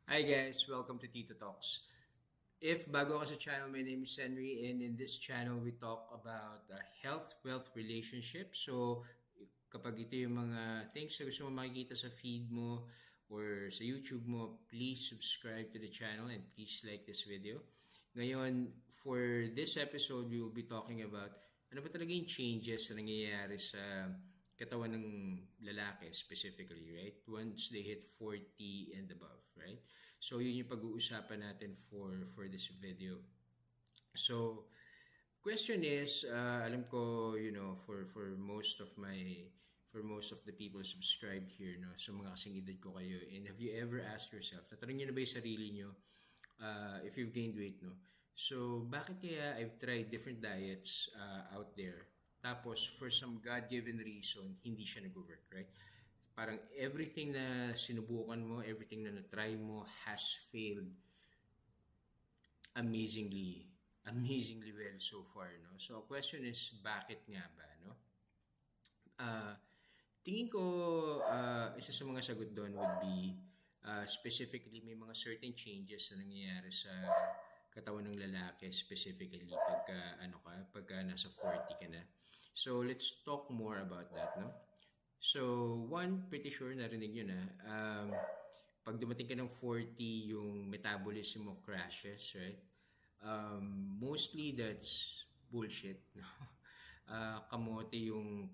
Hi guys, welcome to Tito Talks. If bago ka sa channel, my name is Henry and in this channel we talk about health, wealth, relationship. So kapag ito yung mga things na gusto mo makikita sa feed mo or sa YouTube mo, please subscribe to the channel and please like this video. Ngayon, for this episode, we will be talking about ano ba talaga yung changes na nangyayari sa katawan ng lalaki specifically, right? Once they hit 40 and above, right? So yun yung pag-uusapan natin for this video. So question is, alam ko, for most of the people subscribed here, no, so mga kasing edad ko kayo, and have you ever asked yourself, natanong nyo na ba yung sarili nyo, if you've gained weight, no? So, bakit kaya I've tried different diets out there, tapos for some God-given reason, hindi siya nag-work, right? Parang everything na sinubukan mo, everything na na-try mo has failed amazingly amazingly well so far, no? So question is, bakit nga ba, no? uh, Tingin ko, isa sa mga sagot doon would be, specifically may mga certain changes na nangyayari sa katawan ng lalaki, specifically pagka nasa 40 ka na. So let's talk more about that, no? So one, pretty sure narinig nyo na, pag dumating ka ng 40, yung metabolism mo crashes, right? Mostly that's bullshit, no? Kamote yun.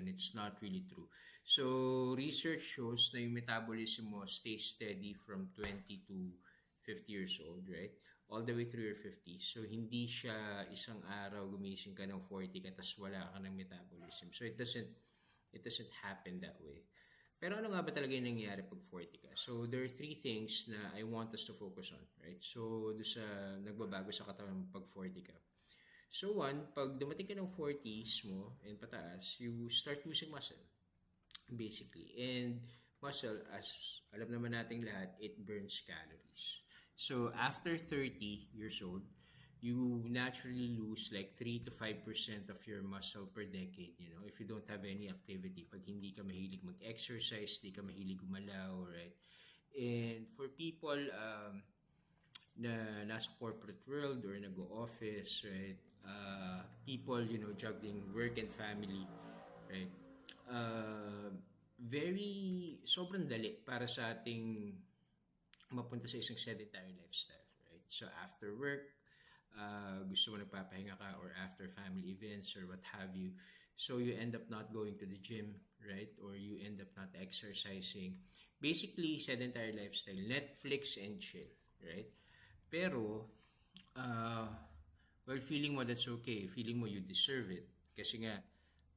It's not really true. So research shows na yung metabolism mo stays steady from 20 to 50 years old, right? All the way through your 50s. So hindi siya isang araw gumising ka ng 40 ka tapos wala ka ng metabolism. So it doesn't happen that way. Pero ano nga ba talaga yung nangyayari pag 40 ka? So, there are three things na I want us to focus on, right? So, doon sa nagbabago sa katawan mo pag 40 ka. So, one, pag dumating ka ng 40s mo and pataas, you start losing muscle, basically. And muscle, as alam naman nating lahat, it burns calories. So, after 30 years old, you naturally lose like 3 to 5% of your muscle per decade, if you don't have any activity. Pag hindi ka mahilig mag-exercise, hindi ka mahilig gumalaw, right? And for people na nasa corporate world or nag-office, right? People, juggling work and family, right? Uh, sobrang dali para sa ating mapunta sa isang sedentary lifestyle, right? So after work, gusto mo nagpapahinga ka, or after family events or what have you, so you end up not going to the gym, right? Or you end up not exercising. Basically, sedentary lifestyle, Netflix and chill, right? Pero, uh, well, feeling mo that's okay. Feeling mo you deserve it. Kasi nga,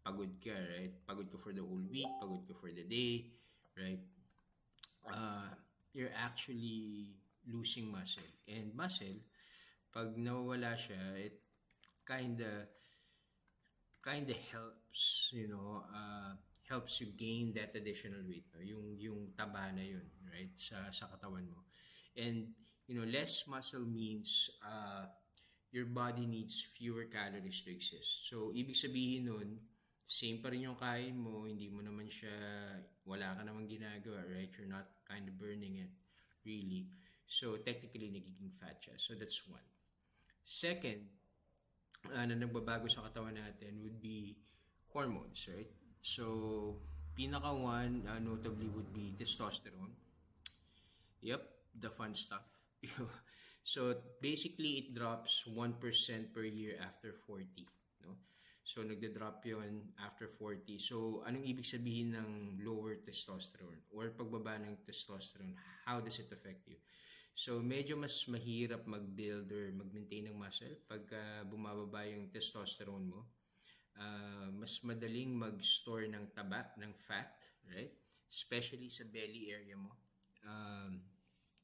pagod ka, right? Pagod ka for the whole week, pagod ka for the day, right? uh, you're actually losing muscle. And muscle, pag nawawala siya, it kinda kinda helps, helps you gain that additional weight, no? Yung taba na yun, right? Sa katawan mo. And less muscle means your body needs fewer calories to exist. So ibig sabihin nun, same pa rin yung kain mo, hindi mo naman siya, wala ka namang ginagawa, right? You're not kind of burning it, really. So technically, nagiging fat siya. So that's one. Second, na nagbabago sa katawan natin would be hormones, right? So, pinaka one, notably, would be testosterone. Yep, the fun stuff. So, basically, it drops 1% per year after 40, no? So, nagda-drop yon after 40. So, anong ibig sabihin ng lower testosterone or pagbaba ng testosterone? How does it affect you? So, medyo mas mahirap mag-build or mag-maintain ng muscle pagka bumababa yung testosterone mo. Mas madaling mag-store ng taba, ng fat, right? Especially sa belly area mo.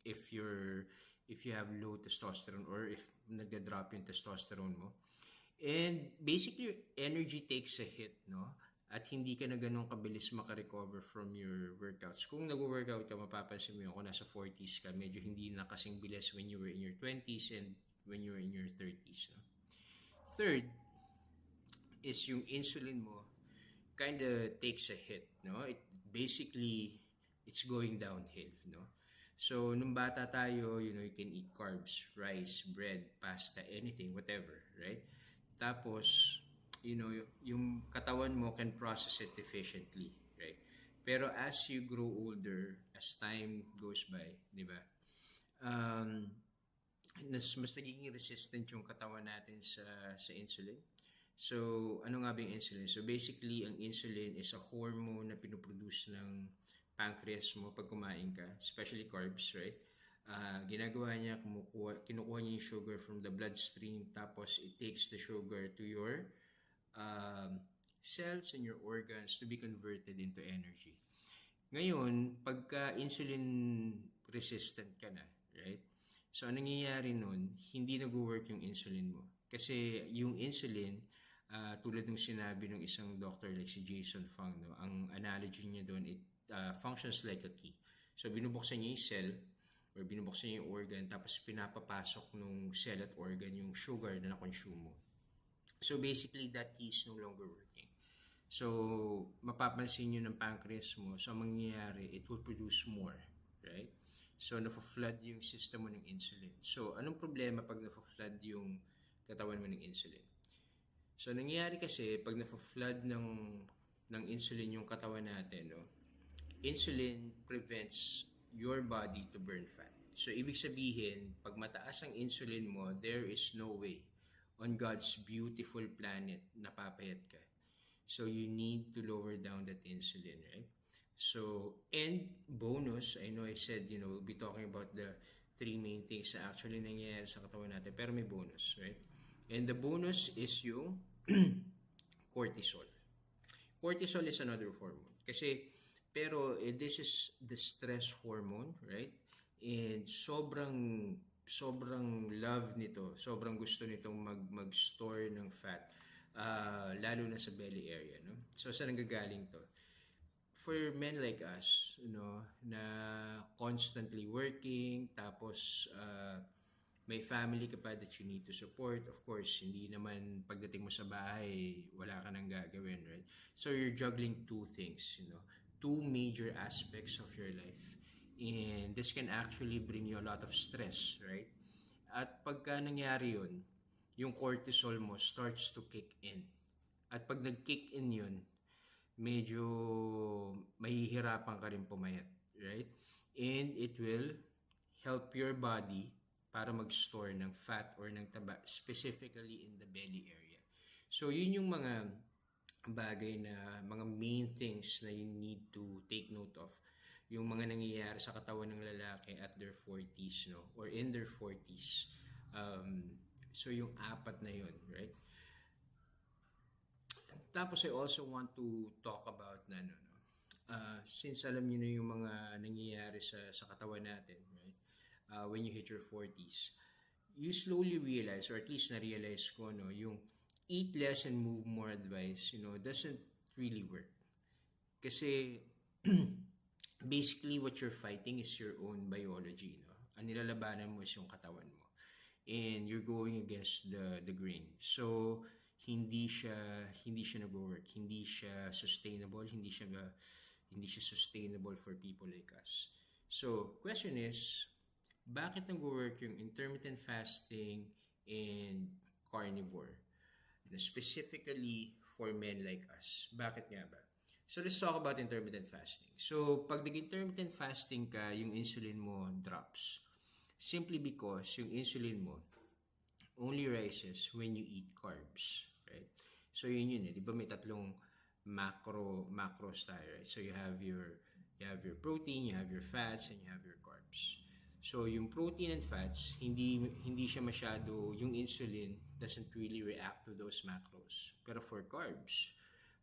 If you have low testosterone or if nagda-drop yung testosterone mo. And basically, energy takes a hit, no? At hindi ka na ganun kabilis makarecover from your workouts. Kung nag-workout ka, mapapansin mo yun, kung nasa 40s ka, medyo hindi na kasing bilis when you were in your 20s and when you were in your 30s. No? Third is yung insulin mo kinda takes a hit. No? It basically it's going downhill, no? So, nung bata tayo, you can eat carbs, rice, bread, pasta, anything, whatever, right? Tapos, yung katawan mo can process it efficiently, right? Pero as you grow older, as time goes by, di ba? Um, mas nagiging resistant yung katawan natin sa insulin. So, ano nga ba yung insulin? So, basically, ang insulin is a hormone na pinoproduce ng pancreas mo pag kumain ka, especially carbs, right? Ginagawa niya, kinukuha niya yung sugar from the bloodstream, tapos it takes the sugar to your cells and your organs to be converted into energy. Ngayon, pagka insulin resistant ka na, right? So, anong nangyayari nun, hindi nag-work yung insulin mo. Kasi yung insulin, tulad ng sinabi ng isang doctor like si Jason Fung, no, ang analogy niya doon, it functions like a key. So, binubuksan niya yung cell or binubuksan niya yung organ tapos pinapapasok nung cell at organ yung sugar na na-consume mo. So, basically, that key is no longer working. So, mapapansin nyo ng pancreas mo, so mangyayari, it will produce more, right? So, na-flood yung system mo ng insulin. So, anong problema pag na-flood yung katawan mo ng insulin? So, nangyayari kasi, pag na-flood ng insulin yung katawan natin, no, insulin prevents your body to burn fat. So, ibig sabihin, pag mataas ang insulin mo, there is no way on God's beautiful planet na papayat ka. So, you need to lower down that insulin, right? So, and bonus, I know I said, we'll be talking about the three main things na actually nangyayari sa katawan natin, pero may bonus, right? And the bonus is yung cortisol. Cortisol is another hormone. Pero this is the stress hormone, right? And sobrang love nito, sobrang gusto nitong mag-store ng fat, lalo na sa belly area, no? So, saan nanggagaling to? For men like us, na constantly working, tapos may family ka pa that you need to support. Of course, hindi naman pagdating mo sa bahay, wala ka nang gagawin, right? So, you're juggling two things, two major aspects of your life. And this can actually bring you a lot of stress, right? At pagka nangyari yun, yung cortisol mo starts to kick in. At pag nag-kick in yun, medyo mahihirapan ka rin pumayat, right? And it will help your body para mag-store ng fat or ng taba, specifically in the belly area. So, yun yung mga bagay na mga main things na you need to take note of, yung mga nangyayari sa katawan ng lalaki at their 40s, or in their 40s. So yung apat na yun, right? Tapos I also want to talk about since alam niyo na yung mga nangyayari sa katawan natin, right? When you hit your 40s, you slowly realize, or at least na-realize ko, yung eat less and move more advice, doesn't really work. Kasi, basically, what you're fighting is your own biology, Ang nilalabanan mo is yung katawan mo. And you're going against the grain. So, hindi siya nag-work. Hindi siya sustainable. Hindi siya sustainable for people like us. So, question is, bakit nag-work yung intermittent fasting and carnivore? Specifically for men like us. Bakit nga ba? So, let's talk about intermittent fasting. So, pag nag-intermittent fasting ka, yung insulin mo drops. Simply because yung insulin mo only rises when you eat carbs, right? So, yun, Di ba may tatlong macros tayo, right? So, you have your protein, you have your fats, and you have your carbs. So, yung protein and fats, hindi siya masyado, yung insulin doesn't really react to those macros. Pero for carbs,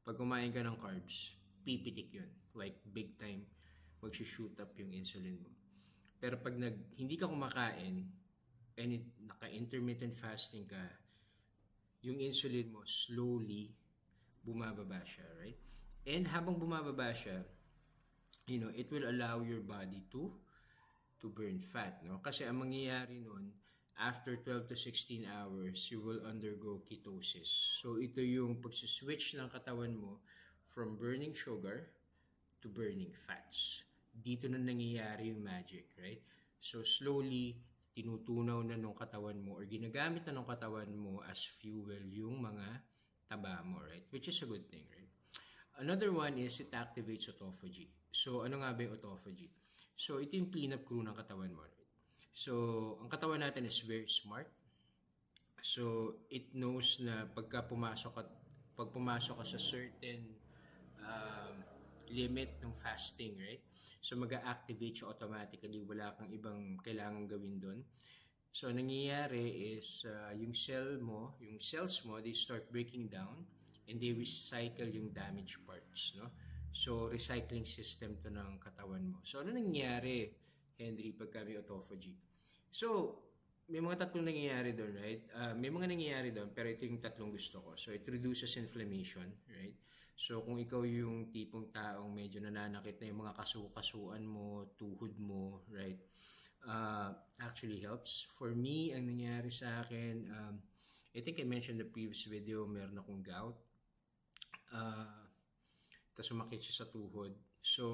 pag kumain ka ng carbs, pipitik yun. Like, big time, mag-shoot up yung insulin mo. Pero pag hindi ka kumakain, and naka-intermittent fasting ka, yung insulin mo slowly bumababa siya, right? And habang bumababa siya, it will allow your body to burn fat, Kasi ang mangyayari nun, after 12 to 16 hours, you will undergo ketosis. So, ito yung pagsiswitch ng katawan mo from burning sugar to burning fats. dito na nangyayari yung magic, right? So slowly, tinutunaw na nung katawan mo or ginagamit na nung katawan mo as fuel yung mga taba mo, right? Which is a good thing, right? Another one is it activates autophagy. So ano nga ba yung autophagy? So ito yung cleanup crew ng katawan mo, right? So ang katawan natin is very smart. So it knows na pag pumasok ka sa certain um, limit ng fasting, right? So mag-activate siya automatically, wala kang ibang kailangan gawin doon. So nangyayari is yung cells mo, they start breaking down and they recycle yung damaged parts, no? So recycling system to ng katawan mo. So ano nangyayari, Henry, pagka may autophagy? So may mga tatlong nangyayari doon, right? May mga nangyayari doon, pero ito yung tatlong gusto ko. So, it reduces inflammation, right? So, kung ikaw yung tipong taong medyo nananakit na yung mga kasu-kasuan mo, tuhod mo, right? Actually helps. For me, ang nangyari sa akin, I think I mentioned the previous video, meron akong gout. Tapos sumakit siya sa tuhod. So,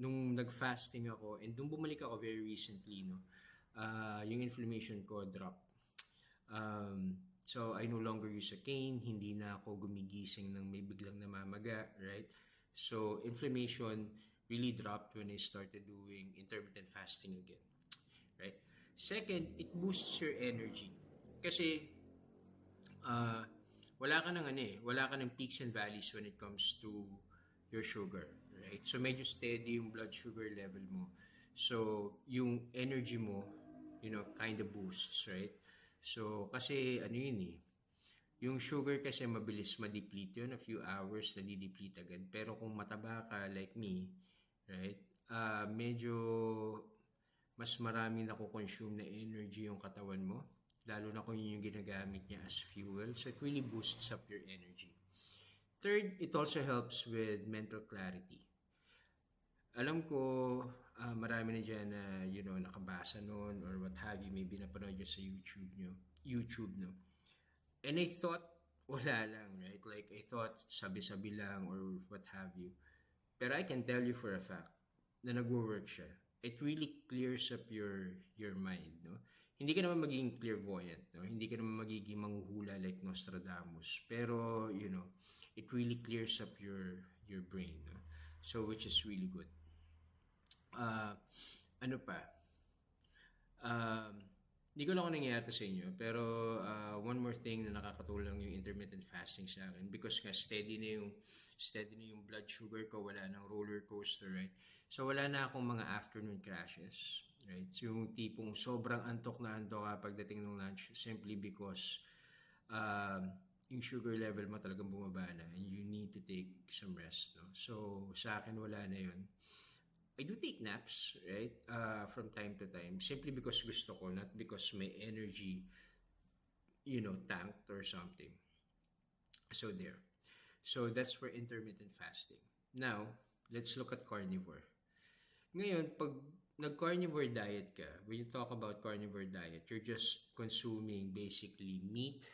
nung nag-fasting ako, and nung bumalik ako very recently, no, yung inflammation ko drop. So I no longer use a cane, hindi na ako gumigising ng may biglang namamaga, right? So inflammation really dropped when I started doing intermittent fasting again, right? Second, it boosts your energy. Kasi wala ka ng peaks and valleys when it comes to your sugar, right? So medyo steady yung blood sugar level mo. So yung energy mo, kind of boosts, right? So, kasi yung sugar kasi mabilis ma-deplete yun, a few hours na-deplete agad. Pero kung mataba ka like me, right, medyo mas marami nakukonsume na energy yung katawan mo, lalo na kung yun yung ginagamit niya as fuel. So, it really boosts up your energy. Third, it also helps with mental clarity. Alam ko, marami na dyan na, nakabasa nun or what have you, maybe napanood nyo sa YouTube, no? And I thought, wala lang, right? Like, I thought, sabi-sabi lang or what have you. Pero I can tell you for a fact na nag-work siya. It really clears up your mind, no? Hindi ka naman magiging clairvoyant, no? Hindi ka naman magiging manghuhula like Nostradamus. Pero, it really clears up your brain, no? So, which is really good. Ano pa? Hindi ko lang kung nangyayari to sa inyo, pero one more thing na nakakatulong yung intermittent fasting sa akin because nga steady na yung blood sugar ko, wala nang roller coaster, right? So wala na akong mga afternoon crashes, right? So yung tipong sobrang antok na antok pagdating ng lunch simply because yung sugar level mo talagang bumaba na and you need to take some rest, no? So sa akin wala na yun. I do take naps, right? From time to time. Simply because gusto ko, not because my energy, tanked or something. So there. So that's for intermittent fasting. Now, let's look at carnivore. Ngayon, pag nag-carnivore diet ka, when you talk about carnivore diet, you're just consuming basically meat,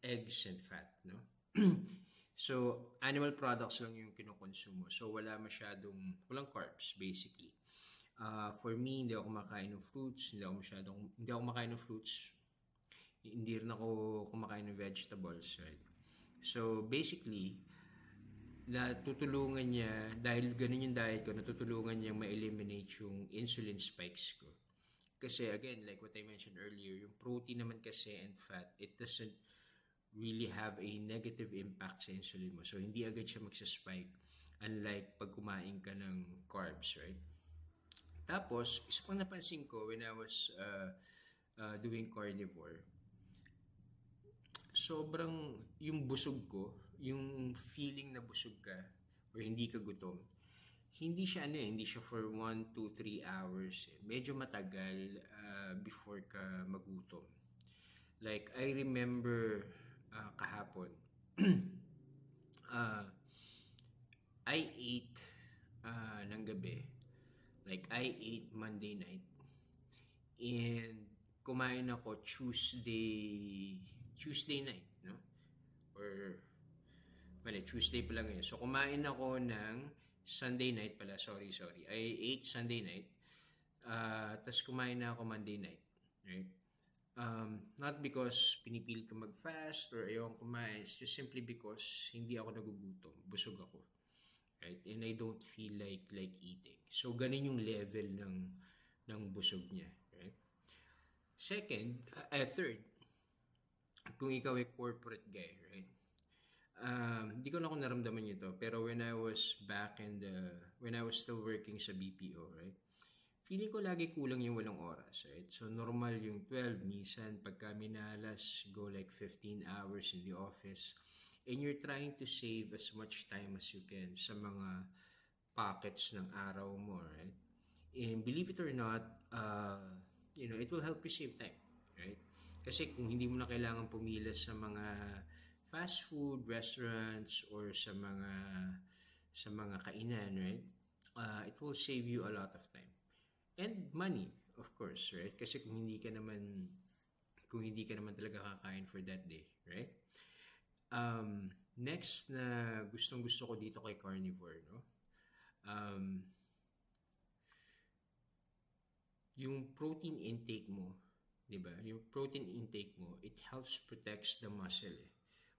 eggs, and fat, no? So, animal products lang yung kinukonsume mo. So, walang carbs, basically. For me, hindi ako kumakain ng fruits. Hindi ako kumakain ng fruits. Hindi rin ako kumakain ng vegetables, right? So, basically, natutulungan niya, dahil ganun yung diet ko, natutulungan niya ma-eliminate yung insulin spikes ko. Kasi, again, like what I mentioned earlier, yung protein naman kasi and fat, it doesn't really have a negative impact sa insulin mo. So, hindi agad siya magsaspike. Unlike pag kumain ka ng carbs, right? Tapos, isa pang napansin ko when I was doing carnivore, sobrang yung busog ko, yung feeling na busog ka or hindi ka gutom, hindi siya for 1, 2, 3 hours. Medyo matagal before ka magutom. Like, I remember kahapon, I ate ng gabi. Like, I ate Monday night. And kumain ako Tuesday night, no? Or, Tuesday pa lang ngayon. So, kumain ako ng Sunday night pala, sorry. I ate Sunday night. Tas kumain na ako Monday night. Right? Not because pinipilit ko mag-fast or ayoko kumain. It's just simply because hindi ako nagugutom. Busog ako. Right? And I don't feel like eating. So, ganun yung level ng busog niya. Right? Second, third, kung ikaw ay corporate guy, right? Di ko na kung naramdaman nyo to, pero when I was when I was still working sa BPO, right? Feeling ko lagi kulang yung walang oras, right? So, normal yung 12, minsan pagka minalas, go like 15 hours in the office, and you're trying to save as much time as you can sa mga pockets ng araw mo, right? And believe it or not, it will help you save time, right? Kasi kung hindi mo na kailangan pumila sa mga fast food restaurants or sa mga kainan, right? It will save you a lot of time and money, of course, right? Kasi kung hindi ka naman talaga kakain for that day, right? Next na gustong-gusto ko dito kay carnivore, no? Yung protein intake mo, 'di ba? Yung protein intake mo, it helps protects the muscle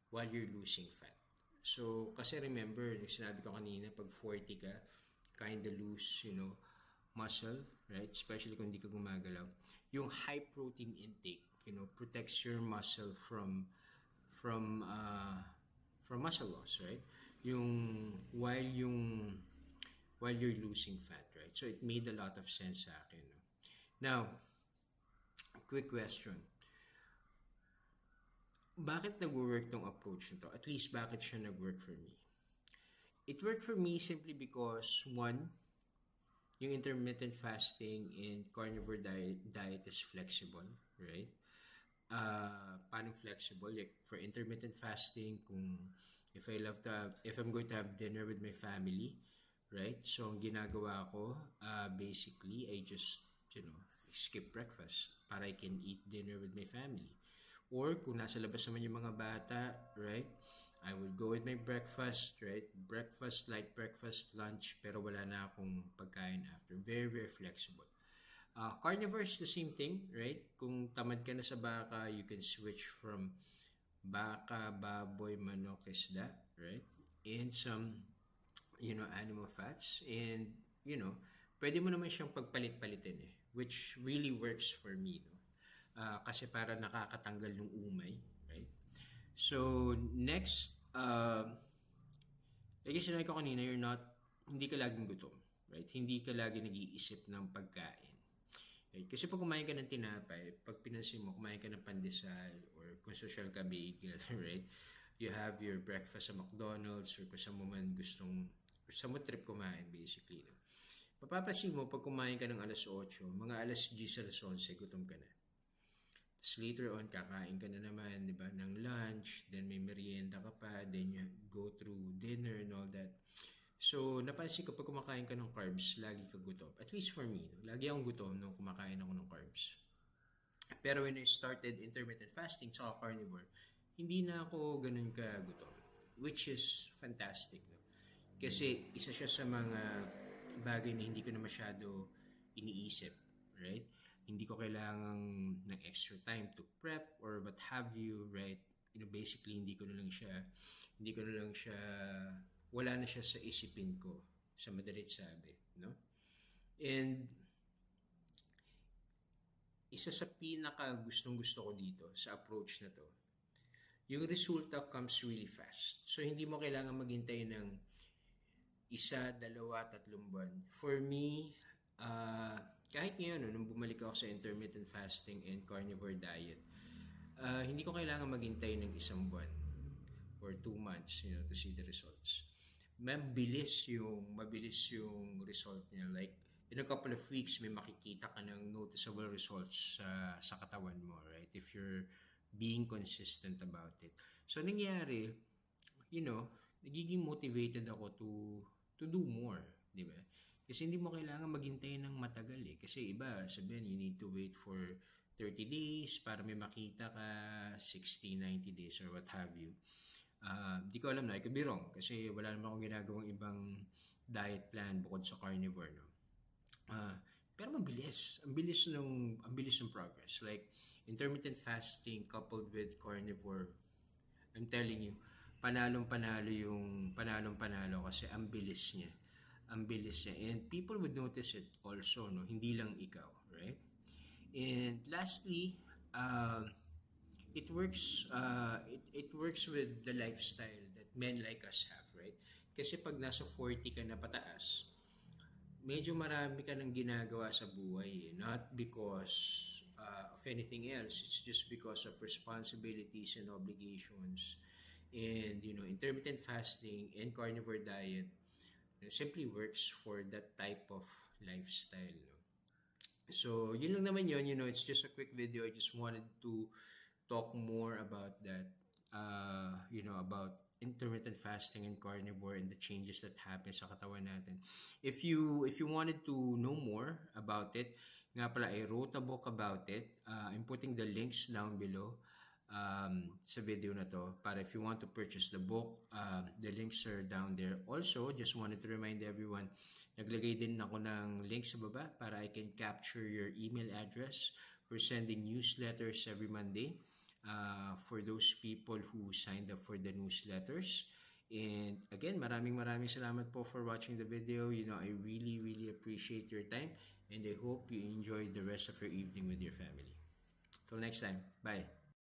while you're losing fat. So, kasi remember, yung sinabi ko kanina, pag 40 ka, kinda lose, muscle, right? Especially kung hindi ka gumagalaw. Yung high protein intake, protects your muscle from muscle loss, right? While you're losing fat, right? So it made a lot of sense sa akin. No? Now, quick question. Bakit nag-work tong approach na to? At least bakit siya nag-work for me? It worked for me simply because one, yung intermittent fasting and carnivore diet is flexible, right? Paano flexible? Like for intermittent fasting, if I'm going to have dinner with my family, right? So ang ginagawa ko, basically, I just, skip breakfast para I can eat dinner with my family. Or kung nasa labas naman yung mga bata, right? I would go with my breakfast, right? Breakfast, light breakfast, lunch, pero wala na akong pagkain after. Very, very flexible. Carnivore is the same thing, right? Kung tamad ka na sa baka, you can switch from baka, baboy, manok, isda, right? And some, animal fats. And, pwede mo naman siyang pagpalit-palitin which really works for me, no? Kasi para nakakatanggal ng umay, right? So, next, like sinabi ko kanina, hindi ka laging gutom, right? Hindi ka lagi nag-iisip ng pagkain. Right? Kasi pag kumain ka ng tinapay, pag pinansin mo, kumain ka ng pandesal, or kung social ka, bagel, right? You have your breakfast sa McDonald's, or kung saan mo man saan mo trip kumain, basically. No? Papapansin mo, pag kumain ka ng alas 8, mga alas 10, alas 11, gutom ka na. Tapos later on, kakain ka na naman, di ba, ng lunch, then may merienda ka pa, then you go through dinner and all that. So, napansin ko, pag kumakain ka ng carbs, lagi ka gutom. At least for me, no? Lagi akong gutom nung kumakain ako ng carbs. Pero when I started intermittent fasting, sa carnivore, hindi na ako ganun ka gutom. Which is fantastic, no? Kasi isa siya sa mga bagay na hindi ko na masyado iniisip, right? Hindi ko kailangan ng extra time to prep or what have you, right? Basically, wala na siya sa isipin ko, sa madalit sabi, no? And isa sa pinaka gustong-gusto ko dito sa approach na to, yung resulta comes really fast. So, hindi mo kailangan maghintay ng 1, 2, 3 buwan. For me, kahit ngayon, nung bumalik ako sa intermittent fasting and carnivore diet, hindi ko kailangan maghintay ng 1 buwan or 2 months, to see the results. Mabilis yung result niya. Like, in a couple of weeks, may makikita ka ng noticeable results sa katawan mo, right? If you're being consistent about it. So, nangyari, nagiging motivated ako to do more, di ba? Kasi hindi mo kailangan maghintay ng matagal Kasi iba, sabihin, you need to wait for 30 days para may makita ka, 60, 90 days or what have you. Di ko alam na, I could be wrong kasi wala naman akong ginagawang ibang diet plan bukod sa carnivore, no? Ah, pero mabilis. Ang bilis ng progress. Like intermittent fasting coupled with carnivore, I'm telling you, panalong panalo kasi ang bilis niya. Ang bilis niya. And people would notice it also, no? Hindi lang ikaw, right? And lastly, it works with the lifestyle that men like us have, right? Kasi pag nasa 40 ka na pataas, medyo marami ka nang ginagawa sa buhay, eh. Not because of anything else. It's just because of responsibilities and obligations. And, intermittent fasting and carnivore diet, simply works for that type of lifestyle, no? So, yun lang naman yun. It's just a quick video. I just wanted to talk more about that, about intermittent fasting and carnivore and the changes that happen sa katawan natin. If you wanted to know more about it, nga pala, I wrote a book about it. I'm putting the links down below sa video na to para if you want to purchase the book, the links are down there. Also, just wanted to remind everyone, naglagay din ako ng link sa baba para I can capture your email address. We're sending newsletters every Monday for those people who signed up for the newsletters. And again, maraming salamat po for watching the video. I really appreciate your time and I hope you enjoy the rest of your evening with your family. Till next time. Bye.